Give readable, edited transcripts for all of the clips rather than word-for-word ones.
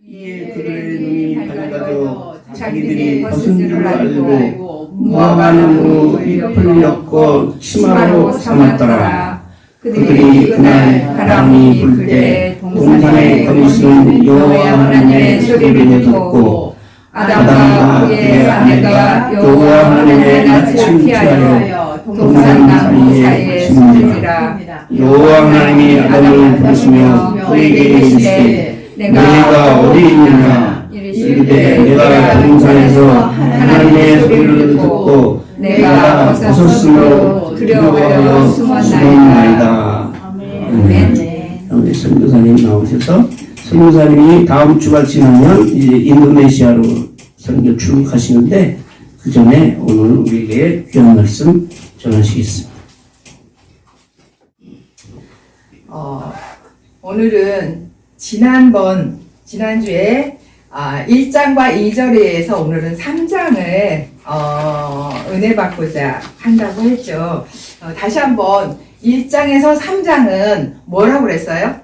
이에 그들의 눈이 밝아져 자기들이 벗은 줄 알고 무화과나무 잎을 엮어 치마로 삼았더라. 그들이 그날 바람이 불 때 동산에 거니시는 여호와 하나님의 소리를 듣고 아담과 그의 아내가 여호와 하나님의 낯을 피하여 동산나무 사이에 숨으니라. 여호와 하나님이 아담을 부르시며 그에게 이르시되 너희가 어디 있느냐? 이르되 내가 동산에서 하나님의 소리를 듣고 내가 벗었으므로 두려워하여 숨었나이다. 아멘. 우리 선교사님 나오셔서 선교사님이 다음 주가 지나면 이제 인도네시아로 선교 출국하시는데 그 전에 오늘 우리에게 귀한 말씀 전하시겠습니다. 오늘은 지난주에 1장과 2절에서 오늘은 3장을 은혜 받고자 한다고 했죠. 다시 한번 1장에서 3장은 뭐라고 그랬어요?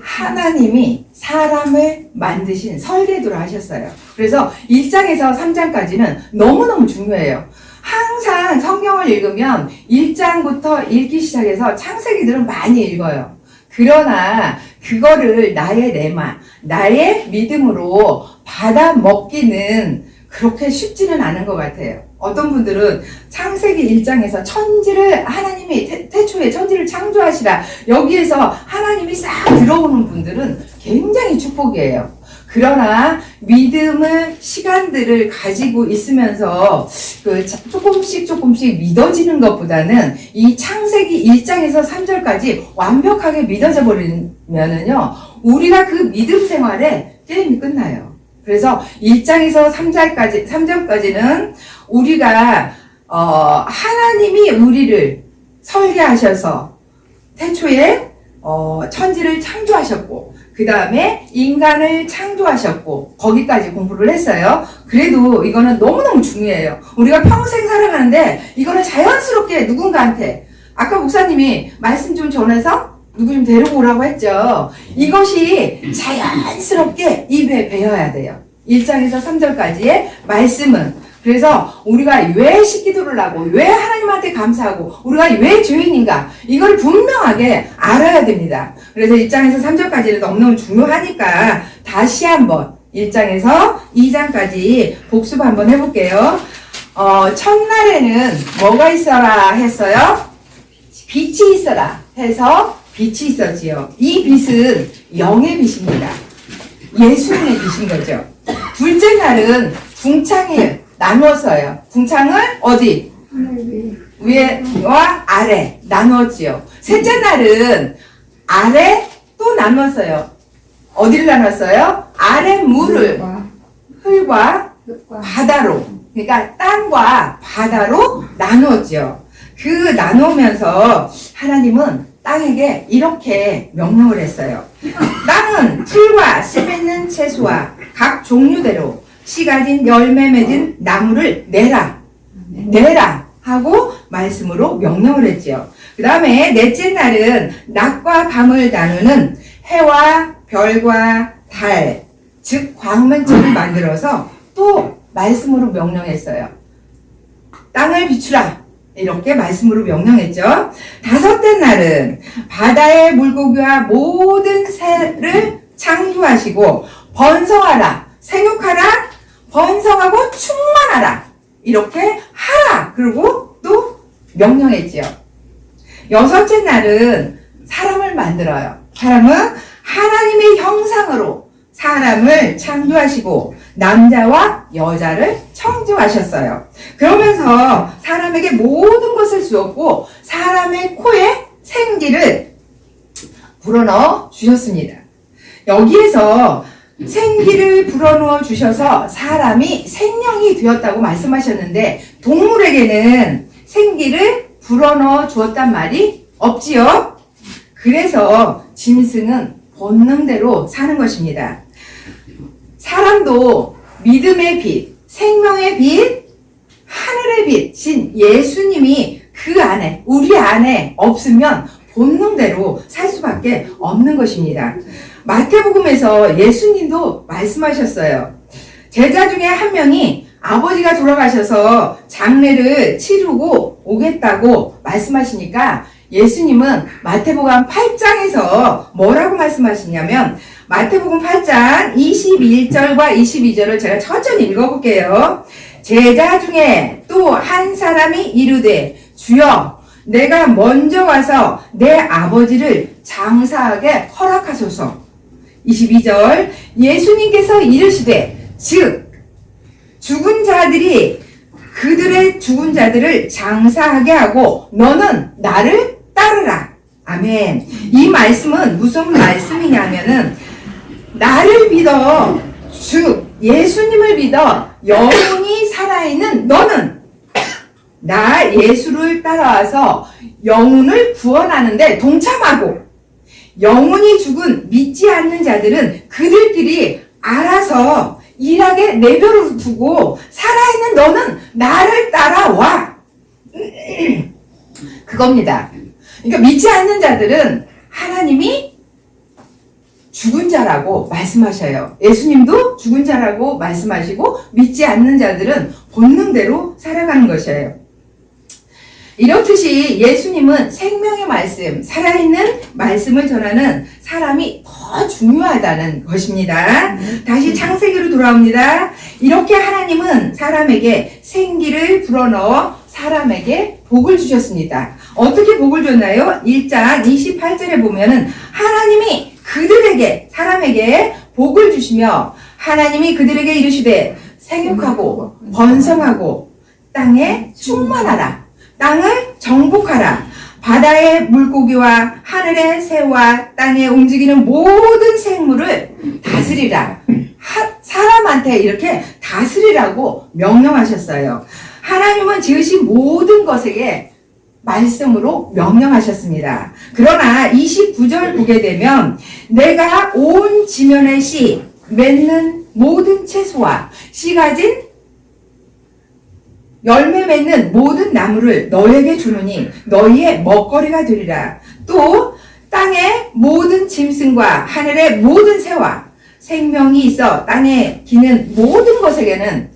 하나님이 사람을 만드신 설계도를 하셨어요. 그래서 1장에서 3장까지는 너무너무 중요해요. 항상 성경을 읽으면 1장부터 읽기 시작해서 창세기들은 많이 읽어요. 그러나 그거를 나의 믿음으로 받아 먹기는 그렇게 쉽지는 않은 것 같아요. 어떤 분들은 창세기 1장에서 하나님이 태초에 천지를 창조하시라 여기에서 하나님이 싹 들어오는 분들은 굉장히 축복이에요. 그러나 믿음의 시간들을 가지고 있으면서 조금씩 믿어지는 것보다는 이 창세기 1장에서 3절까지 완벽하게 믿어져 버리면은요, 우리가 그 믿음 생활에 게임이 끝나요. 그래서 1장에서 3절까지는 우리가 하나님이 우리를 설계하셔서 태초에 천지를 창조하셨고 그 다음에 인간을 창조하셨고 거기까지 공부를 했어요. 그래도 이거는 너무너무 중요해요. 우리가 평생 살아가는데 이거는 자연스럽게 누군가한테 아까 목사님이 말씀 좀 전해서 누구 좀 데리고 오라고 했죠. 이것이 자연스럽게 입에 배어야 돼요. 1장에서 3절까지의 말씀은. 그래서 우리가 왜 식기도를 하고 왜 하나님한테 감사하고 우리가 왜 죄인인가 이걸 분명하게 알아야 됩니다. 그래서 1장에서 3절까지는 너무너무 중요하니까 다시 한번 1장에서 2장까지 복습 한번 해볼게요. 첫날에는 뭐가 있어라 했어요? 빛이 있어라 해서 빛이 있었지요. 이 빛은 영의 빛입니다. 예수님의 빛인 거죠. 둘째 날은 궁창을 나누었어요. 궁창을 어디? 위와 아래 나누었지요. 셋째 날은 아래 또 나누었어요. 어디를 나눴어요? 아래 물을 흙과 바다로, 그러니까 땅과 바다로 나누었지요. 그 나누면서 하나님은 땅에게 이렇게 명령을 했어요. 땅은 풀과 씨 맺는 채소와 각 종류대로 씨 가진 열매 맺은 나무를 내라 하고 말씀으로 명령을 했지요. 그 다음에 넷째 날은 낮과 밤을 나누는 해와 별과 달, 즉 광명체를 만들어서 또 말씀으로 명령했어요. 땅을 비추라 이렇게 말씀으로 명령했죠. 다섯째 날은 바다의 물고기와 모든 새를 창조하시고 번성하라, 생육하라, 번성하고 충만하라 이렇게 하라 그리고 또 명령했지요. 여섯째 날은 사람을 만들어요. 사람은 하나님의 형상으로 사람을 창조하시고 남자와 여자를 창조하셨어요. 그러면서 사람에게 모든 것을 주었고 사람의 코에 생기를 불어넣어 주셨습니다. 여기에서 생기를 불어넣어 주셔서 사람이 생명이 되었다고 말씀하셨는데 동물에게는 생기를 불어넣어 주었단 말이 없지요. 그래서 짐승은 본능대로 사는 것입니다. 사람도 믿음의 빛, 생명의 빛, 하늘의 빛인 예수님이 그 안에, 우리 안에 없으면 본능대로 살 수밖에 없는 것입니다. 마태복음에서 예수님도 말씀하셨어요. 제자 중에 한 명이 아버지가 돌아가셔서 장례를 치르고 오겠다고 말씀하시니까 예수님은 마태복음 8장에서 뭐라고 말씀하시냐면 마태복음 8장 21절과 22절을 제가 천천히 읽어볼게요. 제자 중에 또 한 사람이 이르되 주여 내가 먼저 와서 내 아버지를 장사하게 허락하소서. 22절 예수님께서 이르시되 즉 죽은 자들이 그들의 죽은 자들을 장사하게 하고 너는 나를 따르라. 아멘. 이 말씀은 무슨 말씀이냐면은 나를 믿어 즉 예수님을 믿어 영원히 살아있는 너는 나 예수를 따라와서 영혼을 구원하는데 동참하고 영혼이 죽은 믿지 않는 자들은 그들끼리 알아서 일하게 내버려 두고 살아있는 너는 나를 따라와. 그겁니다. 그러니까 믿지 않는 자들은 하나님이 죽은 자라고 말씀하셔요. 예수님도 죽은 자라고 말씀하시고 믿지 않는 자들은 본능대로 살아가는 것이에요. 이렇듯이 예수님은 생명의 말씀, 살아있는 말씀을 전하는 사람이 더 중요하다는 것입니다. 다시 창세기로 돌아옵니다. 이렇게 하나님은 사람에게 생기를 불어넣어 사람에게 복을 주셨습니다. 어떻게 복을 줬나요? 1장 28절에 보면은 하나님이 그들에게, 사람에게 복을 주시며 하나님이 그들에게 이르시되 생육하고 번성하고 땅에 충만하라. 땅을 정복하라. 바다의 물고기와 하늘의 새와 땅에 움직이는 모든 생물을 다스리라. 사람한테 이렇게 다스리라고 명령하셨어요. 하나님은 지으신 모든 것에게 말씀으로 명령하셨습니다. 그러나 29절 보게 되면 내가 온 지면의 씨 맺는 모든 채소와 씨 가진 열매 맺는 모든 나무를 너에게 주노니 너희의 먹거리가 되리라. 또 땅의 모든 짐승과 하늘의 모든 새와 생명이 있어 땅에 기는 모든 것에게는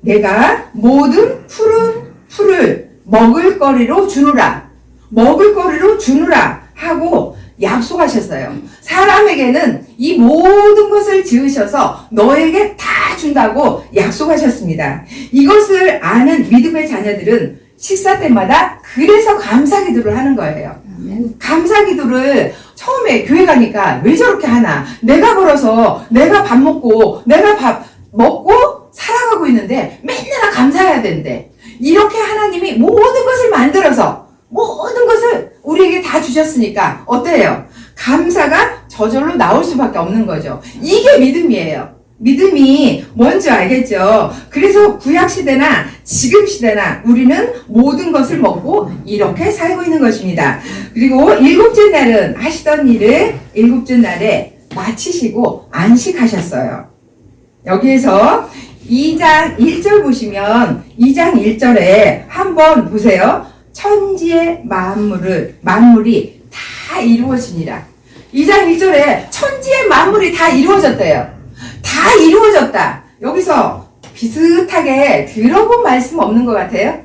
내가 모든 푸른 풀을 먹을거리로 주노라. 먹을거리로 주노라 하고 약속하셨어요. 사람에게는 이 모든 것을 지으셔서 너에게 다 준다고 약속하셨습니다. 이것을 아는 믿음의 자녀들은 식사 때마다 그래서 감사기도를 하는 거예요. 감사기도를 처음에 교회 가니까 왜 저렇게 하나? 내가 벌어서 내가 밥 먹고 내가 밥 먹고 살아가고 있는데 맨날 감사해야 된대. 이렇게 하나님이 모든 것을 만들어서 모든 것을 우리에게 다 주셨으니까 어때요? 감사가 저절로 나올 수밖에 없는 거죠. 이게 믿음이에요. 믿음이 뭔지 알겠죠? 그래서 구약시대나 지금 시대나 우리는 모든 것을 먹고 이렇게 살고 있는 것입니다. 그리고 일곱째 날은 하시던 일을 일곱째 날에 마치시고 안식하셨어요. 여기에서 2장 1절 보시면 2장 1절에 한번 보세요. 천지의 만물이 다 이루어지니라. 2장 1절에 천지의 만물이 다 이루어졌대요. 다 이루어졌다. 여기서 비슷하게 들어본 말씀 없는 것 같아요?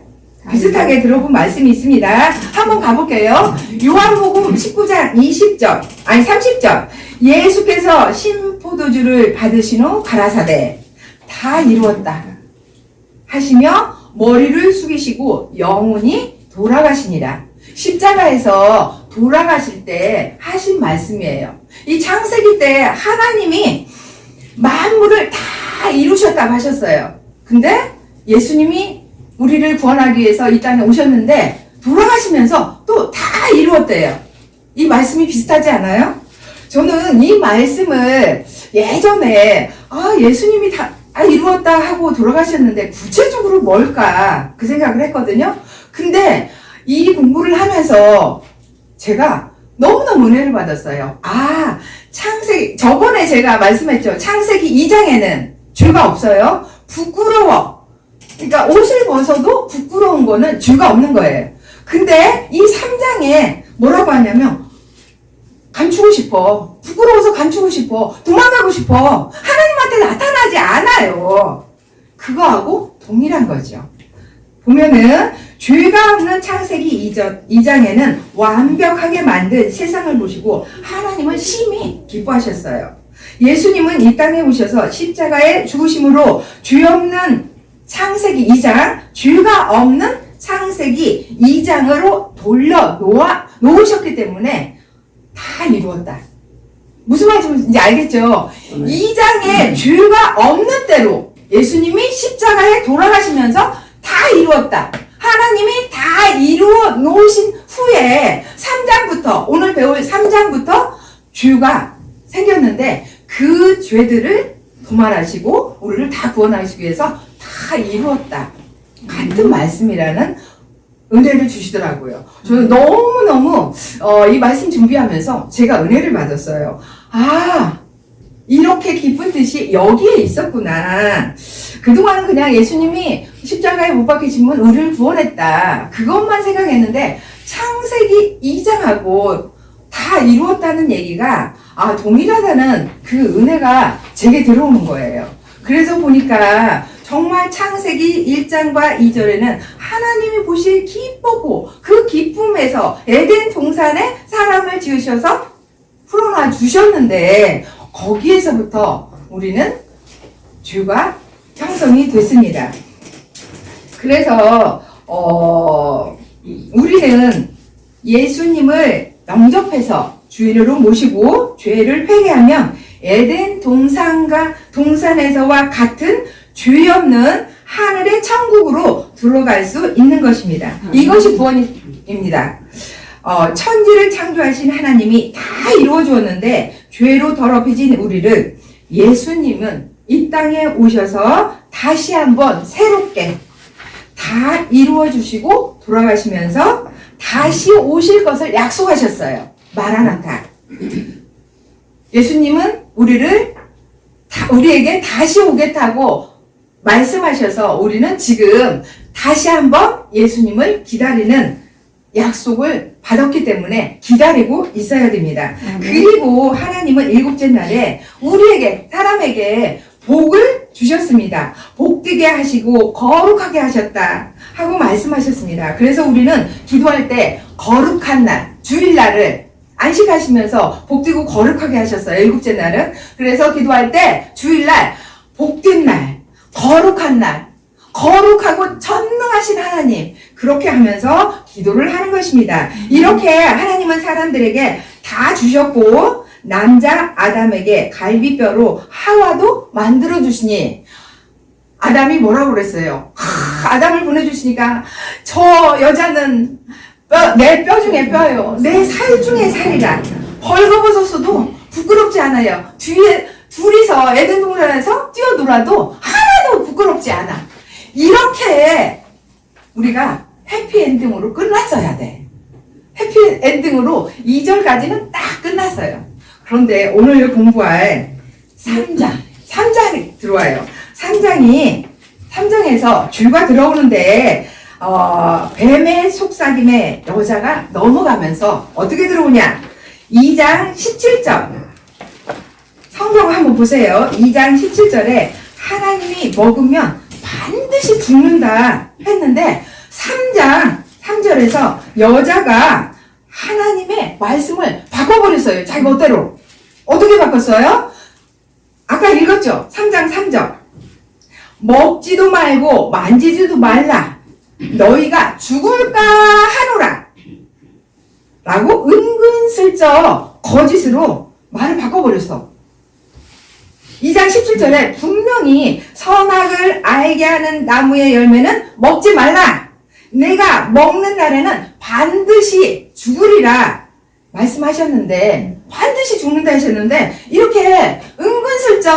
비슷하게 들어본 말씀이 있습니다. 한번 가볼게요. 요한복음 19장 30절. 예수께서 신포도주를 받으신 후 가라사대 다 이루었다 하시며 머리를 숙이시고 영원히 돌아가시니라. 십자가에서 돌아가실 때 하신 말씀이에요. 이 창세기 때 하나님이 만물을 다 이루셨다고 하셨어요. 근데 예수님이 우리를 구원하기 위해서 이 땅에 오셨는데 돌아가시면서 또 다 이루었대요. 이 말씀이 비슷하지 않아요? 저는 이 말씀을 예전에 예수님이 다 이루었다 하고 돌아가셨는데 구체적으로 뭘까 그 생각을 했거든요. 근데 이 공부를 하면서 제가 너무너무 은혜를 받았어요. 창세기, 저번에 제가 말씀했죠. 창세기 2장에는 죄가 없어요. 부끄러워. 그러니까 옷을 벗어도 부끄러운 거는 죄가 없는 거예요. 근데 이 3장에 뭐라고 하냐면 감추고 싶어. 부끄러워서 감추고 싶어. 도망가고 싶어. 하나님한테 나타나지 않아요. 그거하고 동일한 거죠. 보면은 죄가 없는 창세기 2장에는 완벽하게 만든 세상을 보시고 하나님은 심히 기뻐하셨어요. 예수님은 이 땅에 오셔서 십자가의 죽으심으로 죄 없는 창세기 2장, 죄가 없는 창세기 2장으로 돌려 놓으셨기 때문에 다 이루었다. 무슨 말인지 알겠죠? 2장에 죄가 없는 대로 예수님이 십자가에 돌아가시면서 다 이루었다. 하나님이 다 이루어 놓으신 후에 3장부터, 오늘 배울 3장부터 죄가 생겼는데 그 죄들을 도말하시고 우리를 다 구원하시기 위해서 다 이루었다. 같은 말씀이라는 은혜를 주시더라고요. 저는 너무너무 이 말씀 준비하면서 제가 은혜를 받았어요. 아, 이렇게 기쁜 뜻이 여기에 있었구나. 그동안은 그냥 예수님이 십자가에 못 박히시면 우리를 구원했다. 그것만 생각했는데 창세기 2장하고 다 이루었다는 얘기가 동일하다는 그 은혜가 제게 들어오는 거예요. 그래서 보니까 정말 창세기 1장과 2절에는 하나님이 보실 기쁘고 그 기쁨에서 에덴 동산에 사람을 지으셔서 풀어놔 주셨는데 거기에서부터 우리는 죄가 형성이 됐습니다. 그래서 우리는 예수님을 영접해서 주인으로 모시고 죄를 회개하면 에덴 동산에서와 같은 죄 없는 하늘의 천국으로 들어갈 수 있는 것입니다. 이것이 구원입니다. 천지를 창조하신 하나님이 다 이루어 주었는데 죄로 더럽혀진 우리를 예수님은 이 땅에 오셔서 다시 한번 새롭게 다 이루어 주시고 돌아가시면서 다시 오실 것을 약속하셨어요. 마라나타. 예수님은 우리에게 다시 오겠다고 말씀하셔서 우리는 지금 다시 한번 예수님을 기다리는 약속을 받았기 때문에 기다리고 있어야 됩니다. 그리고 하나님은 일곱째 날에 우리에게, 사람에게 복을 주셨습니다. 복되게 하시고 거룩하게 하셨다 하고 말씀하셨습니다. 그래서 우리는 기도할 때 거룩한 날, 주일날을 안식하시면서 복되고 거룩하게 하셨어요. 일곱째 날은. 그래서 기도할 때 주일날, 복된 날, 거룩한 날, 거룩하고 전능하신 하나님, 그렇게 하면서 기도를 하는 것입니다. 이렇게 하나님은 사람들에게 다 주셨고 남자 아담에게 갈비뼈로 하와도 만들어 주시니 아담이 뭐라고 그랬어요? 아담을 보내주시니까 저 여자는 내 뼈 중에 뼈요, 내 살 중에 살이라. 벌거벗었어도 부끄럽지 않아요. 뒤에 둘이서 에덴 동산에서 뛰어놀아도 하나도 부끄럽지 않아. 이렇게 우리가 해피엔딩으로 끝났어야 돼. 해피엔딩으로 2절까지는 딱 끝났어요. 그런데 오늘 공부할 3장이 들어와요. 3장에서 죄가 들어오는데 뱀의 속삭임에 여자가 넘어가면서 어떻게 들어오냐? 2장 17절 성경 한번 보세요. 2장 17절에 하나님이 먹으면 반드시 죽는다 했는데 3장 3절에서 여자가 하나님의 말씀을 바꿔버렸어요. 자기 멋대로. 어떻게 바꿨어요? 아까 읽었죠? 3장 3절. 먹지도 말고 만지지도 말라. 너희가 죽을까 하노라. 라고 은근슬쩍 거짓으로 말을 바꿔버렸어. 2장 17절에 분명히 선악을 알게 하는 나무의 열매는 먹지 말라. 내가 먹는 날에는 반드시 죽으리라 말씀하셨는데, 반드시 죽는다 하셨는데 이렇게 은근슬쩍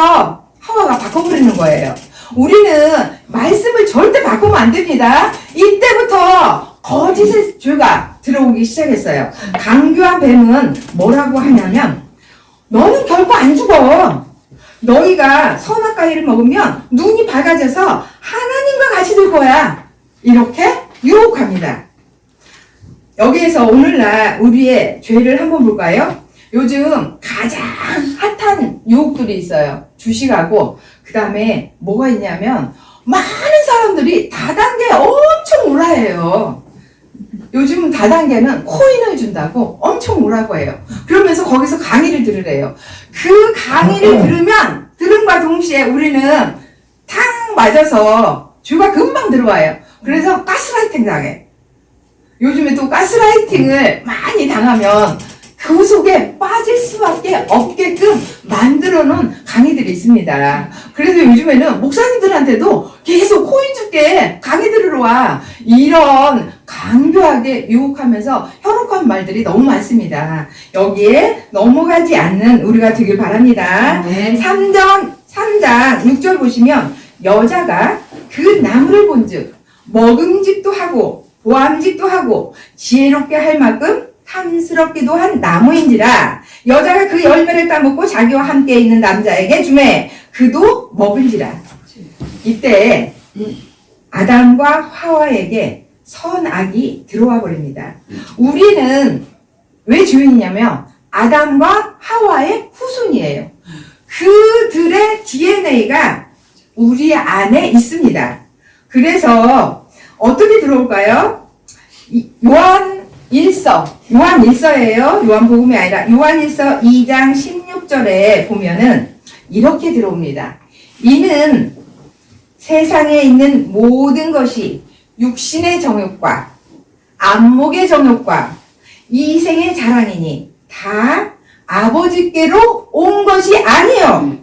하와가 바꿔버리는 거예요. 우리는 말씀을 절대 바꾸면 안 됩니다. 이때부터 거짓의 죄가 들어오기 시작했어요. 강교한 뱀은 뭐라고 하냐면 너는 결코 안 죽어. 너희가 선악과일을 먹으면 눈이 밝아져서 하나님과 같이 될 거야. 이렇게 유혹합니다. 여기에서 오늘날 우리의 죄를 한번 볼까요? 요즘 가장 핫한 유혹들이 있어요. 주식하고 그 다음에 뭐가 있냐면 많은 사람들이 다단계 엄청 오라해요. 요즘 다단계는 코인을 준다고 엄청 오라고 해요. 그러면서 거기서 강의를 들으래요. 그 강의를 들음과 동시에 우리는 탕 맞아서 주가 금방 들어와요. 그래서 가스라이팅 당해. 요즘에 또 가스라이팅을 많이 당하면 그 속에 빠질 수밖에 없게끔 만들어 놓은 강의들이 있습니다. 그래서 요즘에는 목사님들한테도 계속 코인 줄게 강의 들으러 와. 이런 강교하게 유혹하면서 현혹한 말들이 너무 많습니다. 여기에 넘어가지 않는 우리가 되길 바랍니다. 3장 6절 보시면 여자가 그 나무를 본즉 먹음직도 하고 보암직도 하고 지혜롭게 할 만큼 탐스럽기도 한 나무인지라 여자가 그 열매를 따먹고 자기와 함께 있는 남자에게 주매 그도 먹은지라. 이때 아담과 하와에게 선악이 들어와 버립니다. 우리는 왜 주인이냐면 아담과 하와의 후손이에요. 그들의 DNA가 우리 안에 있습니다. 그래서 어떻게 들어올까요? 요한일서예요. 요한복음이 아니라 요한일서 2장 16절에 보면은 이렇게 들어옵니다. 이는 세상에 있는 모든 것이 육신의 정욕과 안목의 정욕과 이생의 자랑이니 다 아버지께로 온 것이 아니요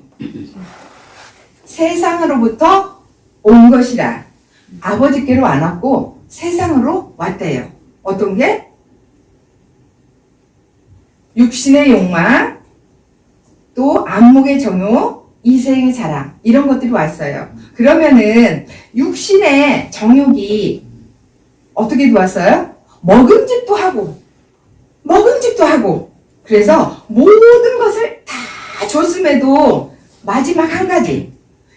세상으로부터 온 것이라. 아버지께로 안 왔고 세상으로 왔대요. 어떤 게? 육신의 욕망, 또 안목의 정욕, 이생의 자랑 이런 것들이 왔어요. 그러면은 육신의 정욕이 어떻게 들어왔어요? 먹음직도 하고 그래서 모든 것을 다 줬음에도 마지막 한 가지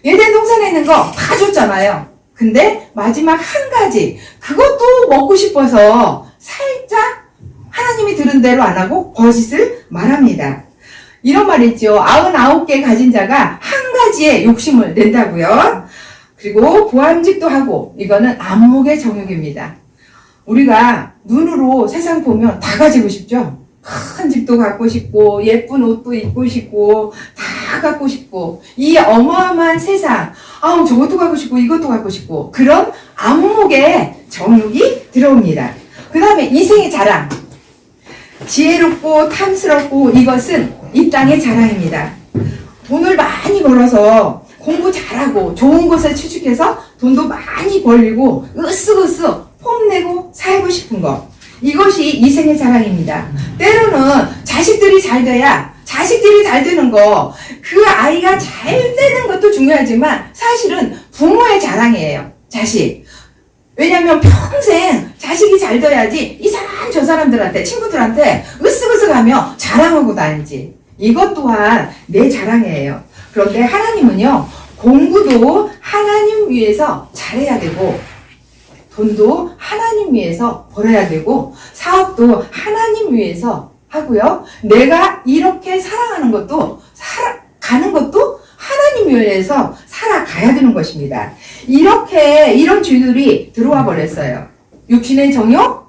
예덴 동산에 있는 거 다 줬잖아요. 근데 마지막 한 가지 그것도 먹고 싶어서 살짝 하나님이 들은 대로 안 하고 거짓을 말합니다. 이런 말 있죠. 99개 가진 자가 한 가지에 욕심을 낸다고요. 그리고 보암직도 하고 이거는 안목의 정욕입니다. 우리가 눈으로 세상 보면 다 가지고 싶죠. 큰 집도 갖고 싶고 예쁜 옷도 입고 싶고 다 갖고 싶고 이 어마어마한 세상 저것도 갖고 싶고 이것도 갖고 싶고 그런 안목의 정욕이 들어옵니다. 그 다음에 이생의 자랑 지혜롭고 탐스럽고 이것은 이 땅의 자랑입니다. 돈을 많이 벌어서 공부 잘하고 좋은 곳에 취직해서 돈도 많이 벌리고 으쓱으쓱 폼내고 살고 싶은 것 이것이 이생의 자랑입니다. 때로는 자식들이 잘 돼야 자식들이 잘 되는 거 그 아이가 잘 되는 것도 중요하지만 사실은 부모의 자랑이에요. 자식. 왜냐면 평생 자식이 잘 돼야지 이 사람 저 사람들한테 친구들한테 으쓱으쓱하며 자랑하고 다니지. 이것 또한 내 자랑이에요. 그런데 하나님은요 공부도 하나님 위해서 잘해야 되고 돈도 하나님 위해서 벌어야 되고 사업도 하나님 위해서 하고요. 내가 이렇게 살아가는 것도 살아가는 것도 하나님 위해서 살아가야 되는 것입니다. 이런 죄들이 들어와 버렸어요. 육신의 정욕,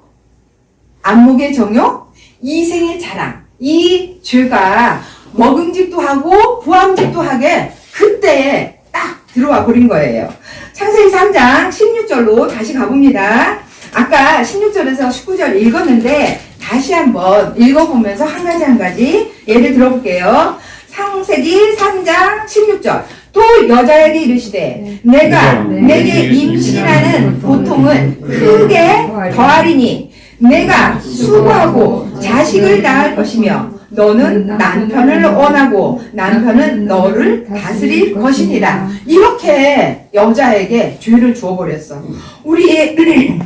안목의 정욕, 이생의 자랑. 이 죄가 먹음직도 하고 부암직도 하게 그때 딱 들어와 버린 거예요. 창세기 3장 16절로 다시 가봅니다. 아까 16절에서 19절 읽었는데 다시 한번 읽어보면서 한 가지 예를 들어볼게요. 창세기 3장 16절 또 여자에게 이르시되 내가 내게 임신하는 고통을 크게 더하리니 내가 수고하고 자식을 낳을 것이며 너는 남편을 원하고 남편은 너를 다스릴 것이니라. 이렇게 여자에게 죄를 주어버렸어. 우리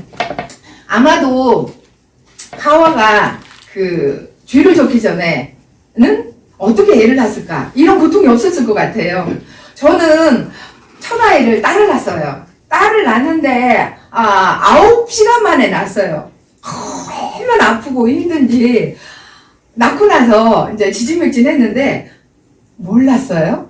아마도 하와가 그 죄를 졌기 전에는 어떻게 애를 낳았을까? 이런 고통이 없었을 것 같아요. 저는 첫아이를 딸을 낳았어요. 딸을 낳았는데 9시간 만에 낳았어요. 얼마나 아프고 힘든지 낳고 나서 이제 지지맥진했는데 몰랐어요?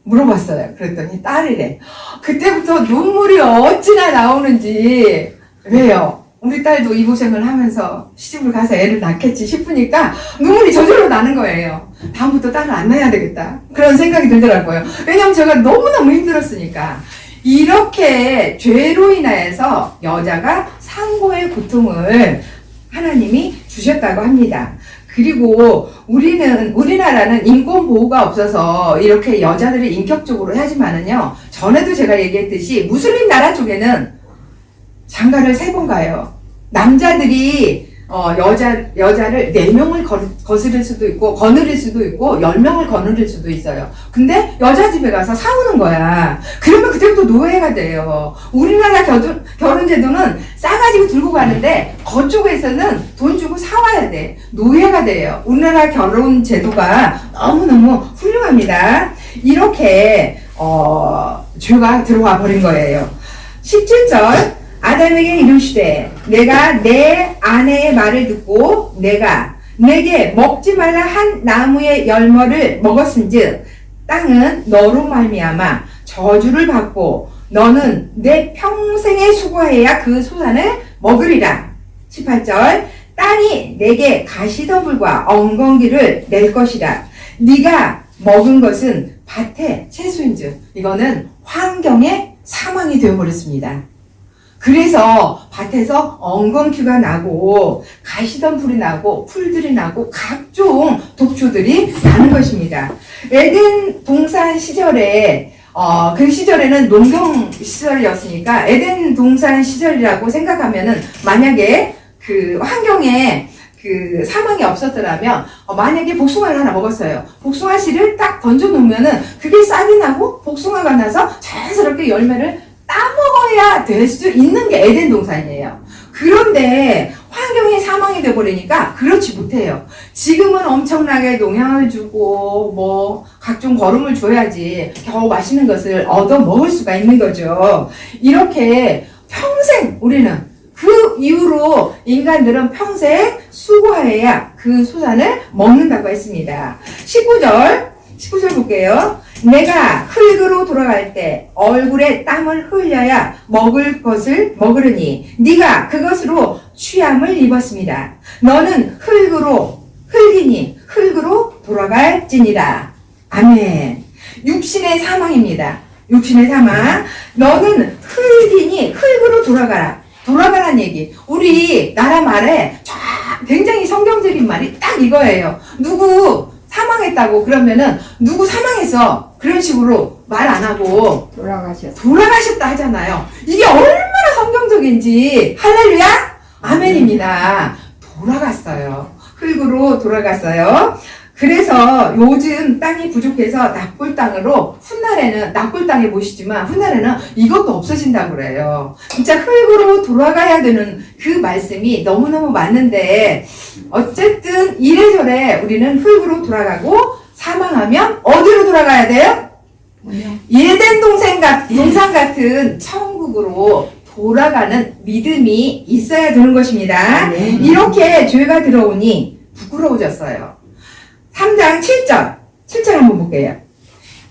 물어봤어요. 그랬더니 딸이래. 그때부터 눈물이 어찌나 나오는지. 왜요? 우리 딸도 이 고생을 하면서 시집을 가서 애를 낳겠지 싶으니까 눈물이 저절로 나는 거예요. 다음부터 딸을 안 낳아야 되겠다. 그런 생각이 들더라고요. 왜냐면 제가 너무너무 힘들었으니까. 이렇게 죄로 인하여서 여자가 상고의 고통을 하나님이 주셨다고 합니다. 그리고 우리나라는 인권 보호가 없어서 이렇게 여자들을 인격적으로 하지만은요, 전에도 제가 얘기했듯이 무슬림 나라 쪽에는 장가를 3번 가요. 남자들이 여자를 4명을 거스를 수도 있고, 거느릴 수도 있고, 10명을 거느릴 수도 있어요. 근데 여자 집에 가서 사오는 거야. 그러면 그때부터 노예가 돼요. 우리나라 결혼 제도는 싸가지고 들고 가는데, 그쪽에서는 돈 주고 사와야 돼. 노예가 돼요. 우리나라 결혼 제도가 너무너무 훌륭합니다. 이렇게, 죄가 들어와 버린 거예요. 17절. 아담에게 이르시되 내가 내 아내의 말을 듣고 내가 내게 먹지 말라 한 나무의 열매를 먹었은즉 땅은 너로 말미암아 저주를 받고 너는 내 평생에 수고하여야 그 소산을 먹으리라. 18절. 땅이 내게 가시더불과 엉겅기를 낼 것이라. 네가 먹은 것은 밭의 채소인즉. 이거는 환경의 사망이 되어버렸습니다. 그래서 밭에서 엉겅퀴가 나고 가시덤불이 나고 풀들이 나고 각종 독초들이 나는 것입니다. 에덴 동산 시절에 그 시절에는 농경 시절이었으니까 에덴 동산 시절이라고 생각하면은 만약에 그 환경에 그 사망이 없었더라면 만약에 복숭아를 하나 먹었어요. 복숭아 씨를 딱 던져 놓으면은 그게 싹이 나고 복숭아가 나서 자연스럽게 열매를 따먹어야 될 수 있는 게 에덴 동산이에요. 그런데 환경이 사망이 돼버리니까 그렇지 못해요. 지금은 엄청나게 농약을 주고 뭐 각종 거름을 줘야지 겨우 맛있는 것을 얻어 먹을 수가 있는 거죠. 이렇게 평생 우리는 그 이후로 인간들은 평생 수고하여야 그 소산을 먹는다고 했습니다. 19절 볼게요. 내가 흙으로 돌아갈 때 얼굴에 땀을 흘려야 먹을 것을 먹으려니 네가 그것으로 취함을 입었습니다. 너는 흙이니 흙으로 돌아갈지니라. 아멘. 육신의 사망입니다. 육신의 사망. 너는 흙이니 흙으로 돌아가란 얘기. 우리 나라 말에 굉장히 성경적인 말이 딱 이거예요. 누구 사망했다고 그러면은 누구 사망했어 그런 식으로 말 안 하고 돌아가셨다 하잖아요. 이게 얼마나 성경적인지. 할렐루야 아멘입니다. 돌아갔어요. 흙으로 돌아갔어요. 그래서 요즘 땅이 부족해서 납골 땅으로 훗날에는 납골 땅에 보시지만 훗날에는 이것도 없어진다고 그래요. 진짜 흙으로 돌아가야 되는 그 말씀이 너무너무 맞는데 어쨌든 이래저래 우리는 흙으로 돌아가고 사망하면 어디로 돌아가야 돼요? 에덴 동산 같은 천국으로 돌아가는 믿음이 있어야 되는 것입니다. 이렇게 죄가 들어오니 부끄러워졌어요. 3장 7절 한번 볼게요.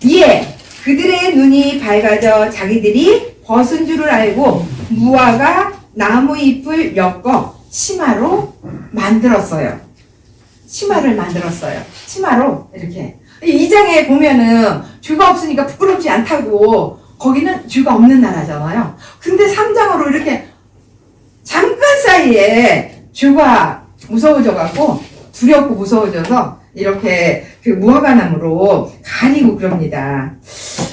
이에 그들의 눈이 밝아져 자기들이 벗은 줄을 알고 무화과 나무 잎을 엮어 치마로 만들었어요. 치마를 만들었어요. 치마로 이렇게. 2장에 보면은 죄가 없으니까 부끄럽지 않다고 거기는 죄가 없는 나라잖아요. 근데 3장으로 이렇게 잠깐 사이에 죄가 무서워져갖고 두렵고 무서워져서 이렇게 그 무화과나무로 가리고 그럽니다.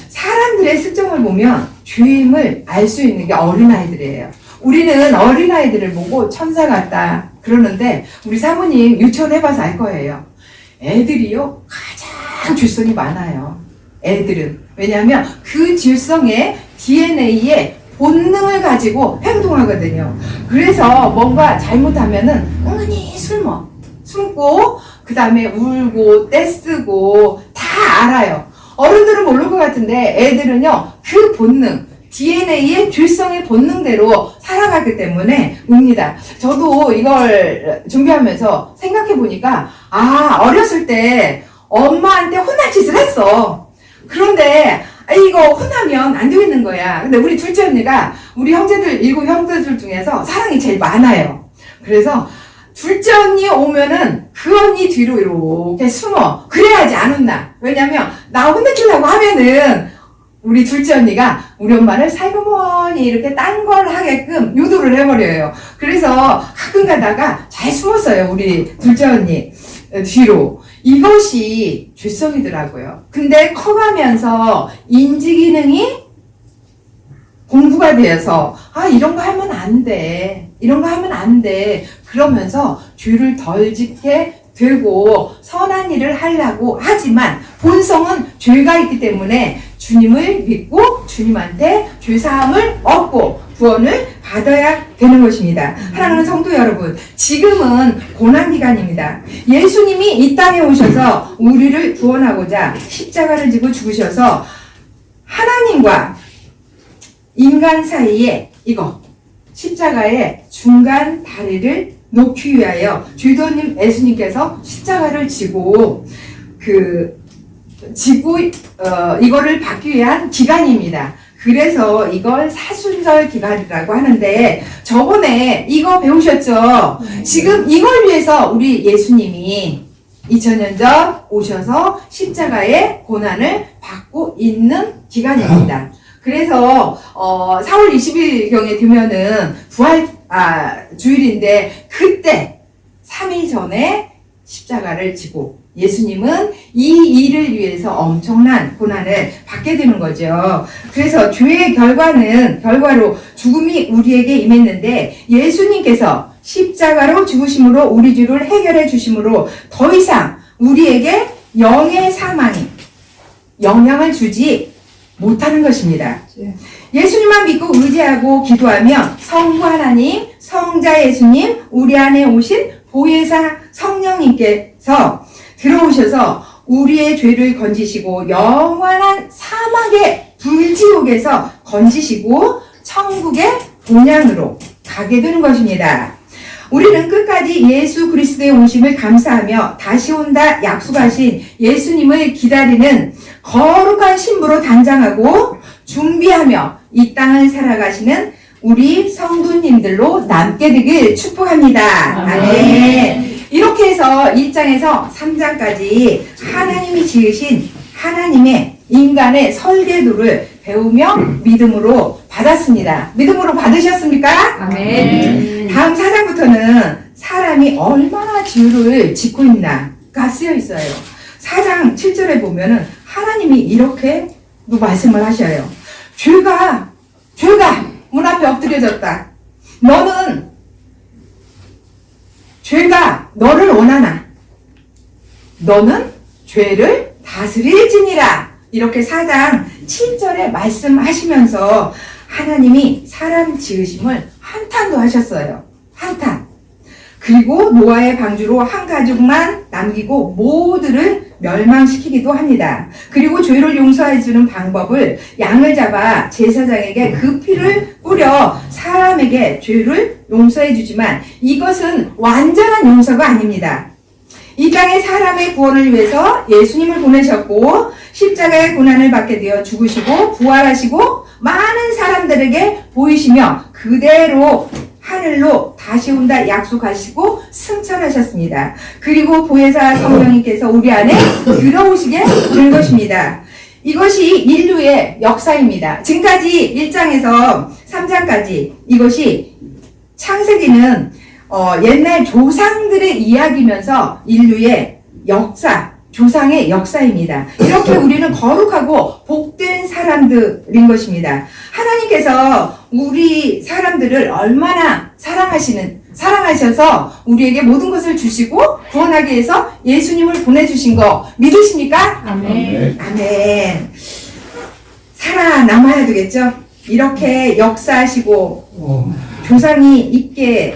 사람들의 특성을 보면 죄임을 알 수 있는 게 어린아이들이에요. 우리는 어린아이들을 보고 천사 같다 그러는데 우리 사모님 유치원 해봐서 알 거예요. 애들이요 가장 죄성이 많아요. 애들은. 왜냐하면 그 죄성의 DNA에 본능을 가지고 행동하거든요. 그래서 뭔가 잘못하면은 은근히 숨고 그 다음에 울고 떼쓰고 다 알아요. 어른들은 모를 것 같은데 애들은요 그 본능, DNA의 죄성의 본능대로 살아가기 때문에 웁니다. 저도 이걸 준비하면서 생각해 보니까, 어렸을 때 엄마한테 혼날 짓을 했어. 그런데, 이거 혼나면 안 되겠는 거야. 근데 우리 둘째 언니가 우리 형제들, 7 형제들 중에서 사랑이 제일 많아요. 그래서 둘째 언니 오면은 그 언니 뒤로 이렇게 숨어. 그래야지 안 혼나. 왜냐면 나 혼내주려고 하면은 우리 둘째 언니가 우리 엄마를 살그머니 이렇게 딴 걸 하게끔 유도를 해버려요. 그래서 가끔 가다가 잘 숨었어요. 우리 둘째 언니 뒤로. 이것이 죄성이더라고요. 근데 커가면서 인지 기능이 공부가 되어서 이런 거 하면 안 돼. 이런 거 하면 안 돼. 그러면서 죄를 덜 짓게 되고 선한 일을 하려고 하지만 본성은 죄가 있기 때문에 주님을 믿고 주님한테 죄사함을 얻고 구원을 받아야 되는 것입니다. 사랑하는 성도 여러분, 지금은 고난기간입니다. 예수님이 이 땅에 오셔서 우리를 구원하고자 십자가를 지고 죽으셔서 하나님과 인간 사이에 십자가의 중간 다리를 놓기 위하여 주도님 예수님께서 십자가를 지고 이거를 받기 위한 기간입니다. 그래서 이걸 사순절 기간이라고 하는데 저번에 이거 배우셨죠? 지금 이걸 위해서 우리 예수님이 2000년 전 오셔서 십자가의 고난을 받고 있는 기간입니다. 그래서 4월 20일경에 되면은 주일인데 그때 3일 전에 십자가를 지고 예수님은 이 일을 위해서 엄청난 고난을 받게 되는 거죠. 그래서 죄의 결과로 죽음이 우리에게 임했는데 예수님께서 십자가로 죽으심으로 우리 죄를 해결해 주심으로 더 이상 우리에게 영의 사망이 영향을 주지 못하는 것입니다. 예수님만 믿고 의지하고 기도하면 성부 하나님, 성자 예수님, 우리 안에 오신 보혜사 성령님께서 들어오셔서 우리의 죄를 건지시고 영원한 사막의 불지옥에서 건지시고 천국의 본향으로 가게 되는 것입니다. 우리는 끝까지 예수 그리스도의 오심을 감사하며 다시 온다 약속하신 예수님을 기다리는 거룩한 신부로 단장하고 준비하며 이 땅을 살아가시는 우리 성도님들로 남게 되길 축복합니다. 아멘. 이렇게 해서 1장에서 3장까지 하나님이 지으신 하나님의 인간의 설계도를 배우며 믿음으로 받았습니다. 믿음으로 받으셨습니까? 아멘. 다음 4장부터는 사람이 얼마나 죄를 짓고 있나가 쓰여 있어요. 4장 7절에 보면은 하나님이 이렇게 말씀을 하셔요. 죄가 문 앞에 엎드려졌다. 죄가 너를 원하나? 너는 죄를 다스릴지니라. 이렇게 4장 7절에 말씀하시면서 하나님이 사람 지으심을 한탄도 하셨어요. 한탄. 그리고 노아의 방주로 한 가족만 남기고 모두를 멸망시키기도 합니다. 그리고 죄를 용서해주는 방법을 양을 잡아 제사장에게 그 피를 뿌려 사람에게 죄를 용서해주지만 이것은 완전한 용서가 아닙니다. 이 땅에 사람의 구원을 위해서 예수님을 보내셨고 십자가의 고난을 받게 되어 죽으시고 부활하시고 많은 사람들에게 보이시며 그대로 하늘로 다시 온다 약속하시고 승천하셨습니다. 그리고 보혜사 성령님께서 우리 안에 들어오시게 된 것입니다. 이것이 인류의 역사입니다. 지금까지 1장에서 3장까지 이것이 창세기는 옛날 조상들의 이야기면서 인류의 역사, 조상의 역사입니다. 이렇게 우리는 거룩하고 복된 사람들인 것입니다. 하나님께서 우리 사람들을 얼마나 사랑하셔서 우리에게 모든 것을 주시고 구원하기 위해서 예수님을 보내주신 거 믿으십니까? 아멘. 아멘. 살아남아야 되겠죠? 이렇게 역사하시고 조상이 있게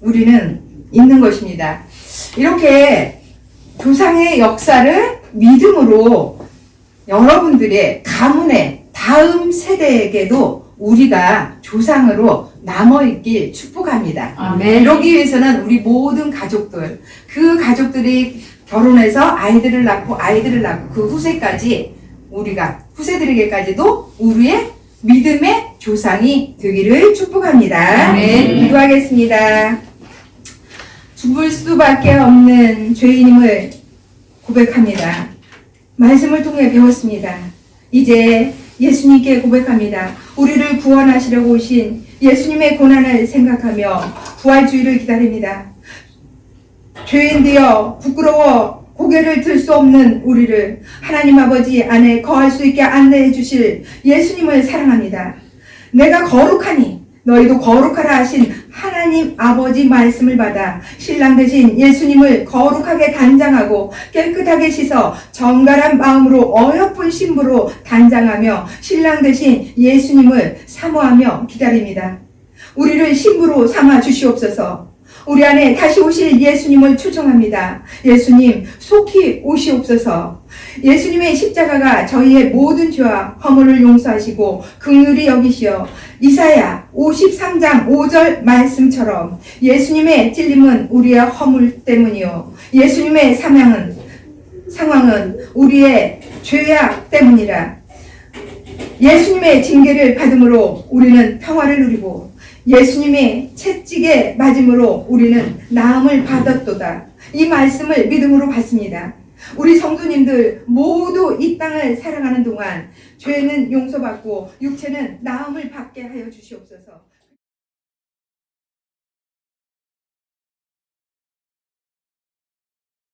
우리는 있는 것입니다. 이렇게 조상의 역사를 믿음으로 여러분들의 가문에 다 다음 세대에게도 우리가 조상으로 남아있길 축복합니다. 아멘. 이러기 위해서는 우리 모든 가족들, 그 가족들이 결혼해서 아이들을 낳고 그 후세까지 우리가 후세들에게까지도 우리의 믿음의 조상이 되기를 축복합니다. 아멘. 기도하겠습니다. 죽을 수밖에 없는 죄인임을 고백합니다. 말씀을 통해 배웠습니다. 이제 예수님께 고백합니다. 우리를 구원하시려고 오신 예수님의 고난을 생각하며 부활주의를 기다립니다. 죄인 되어 부끄러워 고개를 들 수 없는 우리를 하나님 아버지 안에 거할 수 있게 안내해 주실 예수님을 사랑합니다. 내가 거룩하니 너희도 거룩하라 하신 하나님 아버지 말씀을 받아 신랑 되신 예수님을 거룩하게 단장하고 깨끗하게 씻어 정갈한 마음으로 어여쁜 신부로 단장하며 신랑 되신 예수님을 사모하며 기다립니다. 우리를 신부로 삼아 주시옵소서. 우리 안에 다시 오실 예수님을 초청합니다. 예수님 속히 오시옵소서. 예수님의 십자가가 저희의 모든 죄와 허물을 용서하시고 긍휼히 여기시어 이사야 53장 5절 말씀처럼 예수님의 찔림은 우리의 허물 때문이요 예수님의 상황은 우리의 죄악 때문이라. 예수님의 징계를 받음으로 우리는 평화를 누리고 예수님의 채찍에 맞음으로 우리는 나음을 받았도다. 이 말씀을 믿음으로 받습니다. 우리 성도님들 모두 이 땅을 살아가는 동안 죄는 용서받고 육체는 나음을 받게 하여 주시옵소서.